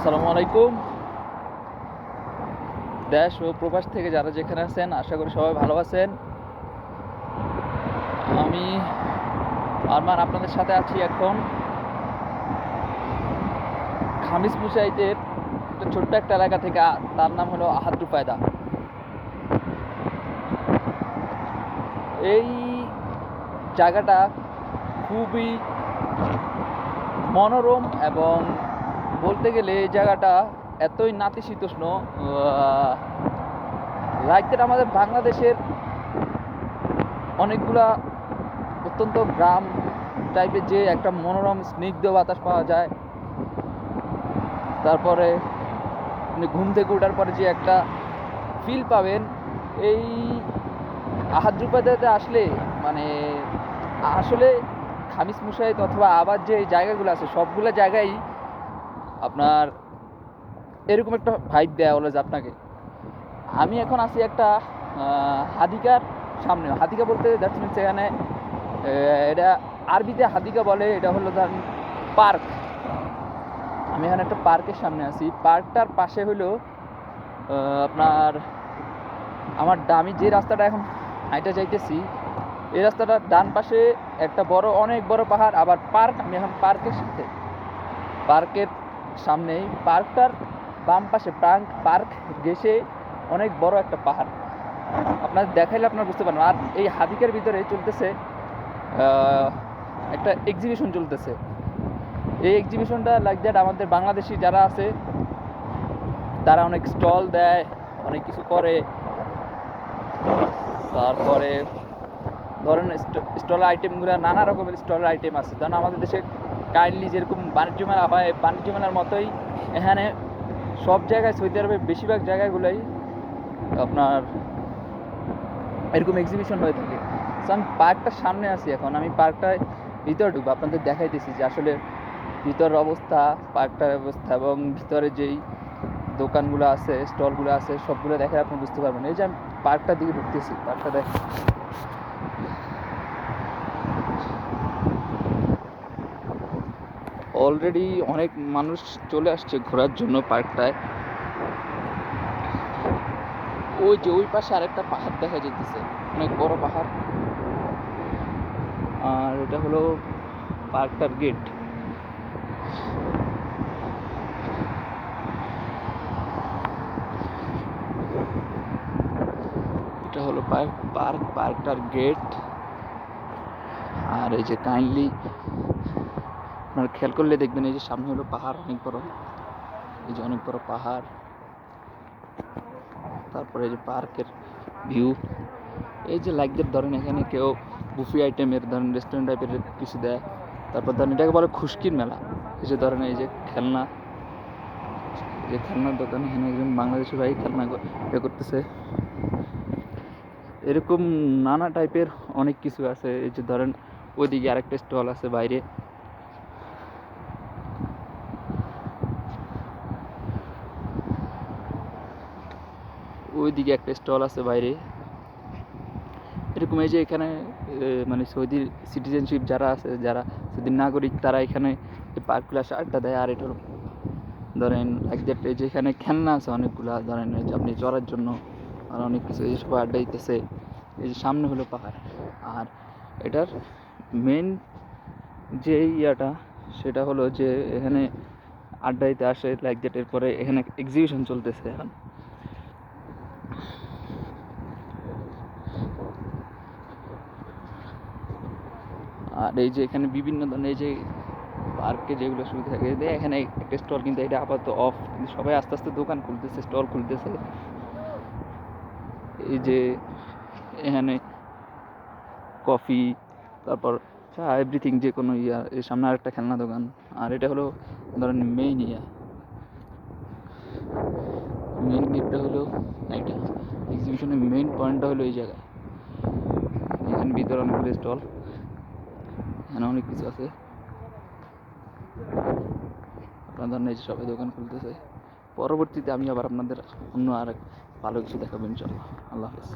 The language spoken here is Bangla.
আসসালামু আলাইকুম। দেশ ও প্রবাস থেকে যারা যেখানে আছেন, আশা করি সবাই ভালো আছেন। আমি আরমান আপনাদের সাথে আছি এখন খামিস মুশাইদের একটা ছোট্ট একটা এলাকা থেকে। তার নাম হলো আহাদ রুফায়দা। এই জায়গাটা খুবই মনোরম এবং বলতে গেলে এই জায়গাটা এতই নাতিশীতোষ্ণ, লাইক দ্যাট আমাদের বাংলাদেশের অনেকগুলা অত্যন্ত গ্রাম টাইপের যে একটা মনোরম স্নিগ্ধ বাতাস পাওয়া যায়, তারপরে ঘুম থেকে ওঠার পরে যে একটা ফিল পাবেন, এই আহাদ রুফায়দাতে আসলে মানে আসলে খামিস মুশাহিদ অথবা আবার যে জায়গাগুলো আছে সবগুলো জায়গায় আপনার এরকম একটা ভাইব দেওয়া হলো যে আপনাকে। আমি এখন আছি একটা হাদিকার সামনে। হাদিকা বলতে দ্যাটস মিনস এখানে এটা আরবিতে হাদিকা বলে, এটা হলো ধরেন পার্ক। আমি এখানে একটা পার্কের সামনে আছি। পার্কটার পাশে হলো আপনার আমার আমি যে রাস্তাটা এখন হাইটা যাইতেছি, এই রাস্তাটার ডান পাশে একটা বড় অনেক বড় পাহাড়, আবার পার্ক। আমি এখন পার্কের সামনেই, পার্কটার বাম পাশে পার্ক ঘেঁষে অনেক বড় একটা পাহাড়। আপনার দেখাইলে আপনার বুঝতে পারবেন। আর এই হাদিকের ভিতরে চলতেছে একটা এক্সিবিশন চলতেছে। এই এক্সিবিশনটা লাইক দ্যাট আমাদের বাংলাদেশি যারা আছে তারা অনেক স্টল দেয়, অনেক কিছু করে। তারপরে ধরেন স্টলের আইটেমগুলো নানা রকমের স্টলের আইটেম আছে। ধরেন আমাদের দেশে কাইন্ডলি যেরকম বাণিজ্য মেলা হয়, বাণিজ্য মেলার মতোই এখানে সব জায়গায়, সৌদি আরবের বেশিরভাগ জায়গাগুলোই আপনার এরকম এক্সিবিশন হয়ে থাকে। সো আমি পার্কটার সামনে আছি এখন। আমি পার্কটায় ভিতরে ঢুকবো, আপনাদের দেখাইতেছি যে আসলে ভিতরের অবস্থা, পার্কটার অবস্থা এবং ভিতরে যেই দোকানগুলো আছে, স্টলগুলো আছে, সবগুলো দেখে আপনি বুঝতে পারবেন। এই যে আমি পার্কটার দিকে ঢুকতেছি, পার্কটা দেখ অলরেডি অনেক মানুষ চলে আসছে ঘোরার জন্য পার্কটায়। ওই যে ওই পাশে আরেকটা পাহাড় দেখা যেতেছে, অনেক বড় পাহাড়। আর এটা হলো পার্কটার গেট। এটা হলো পার্কটার গেট। আর এই যে কাইন্ডলি আপনারা খেয়াল করলে দেখবেন, এই যে সামনে হলো পাহাড় অনেক বড়, এই যে অনেক বড় পাহাড়। তারপরে এই যে পার্কের ভিউ। এই যে লাইক দ্যাট ধরেন এখানে কেউ বুফি আইটেমের ধরেন রেস্টুরেন্ট টাইপের কিছু দেয়। তারপর ধরেন এটাকে বলে খুশকির মেলা। এই যে ধরেন এই যে খেলনার দোকান, এখানে একজন বাংলাদেশি ভাই খেলনা করতেছে। এরকম নানা টাইপের অনেক কিছু আছে। এই যে ধরেন ওইদিকে আরেকটা স্টল আছে বাইরে। ওইদিকে একটা স্টল আছে বাইরে। এরকম এই যে এখানে মানে সৌদির সিটিজেনশিপ যারা আছে, যারা সৌদির নাগরিক, তারা এখানে পার্কগুলো আসে আড্ডা দেয়। আর এটা ধরেন লাইক দ্যাট এই যে এখানে খেলনা আছে অনেকগুলা, ধরেন এই যে আপনি চড়ার জন্য আর অনেক কিছু। এই সবাই আড্ডা দিতেছে। এই যে সামনে হলো পাহাড়। আর এটার মেন যে ইয়াটা সেটা হলো যে এখানে আড্ডা দিতে আসে লাইক দ্যাট। এরপরে এখানে এক্সিবিশন চলতেছে এখন। আর এই যে এখানে বিভিন্ন ধরনের এই যে পার্কে যেগুলো সুবিধা থাকে, এখানে একটা স্টল, কিন্তু এটা আপাতত অফ, কিন্তু সবাই আস্তে আস্তে দোকান খুলতেছে, স্টল খুলতেছে। এই যে এখানে কফি, তারপর চা, এভরিথিং, যে কোনো এর সামনে আরেকটা খেলনা দোকান। আর এটা হলো ধরেন মেইন গেটটা হলো এটা। এক্সিবিশনের মেইন পয়েন্টটা হলো এই জায়গায়। এখানে ভিতরে অনেকগুলো স্টল, এখানে অনেক কিছু আছে। আপনার ধরেন এই যে সবাই দোকান খুলতেছে। পরবর্তীতে আমি আবার আপনাদের অন্য আর ভালো কিছু দেখাবো ইনশাআল্লাহ। আল্লাহ হাফেজ।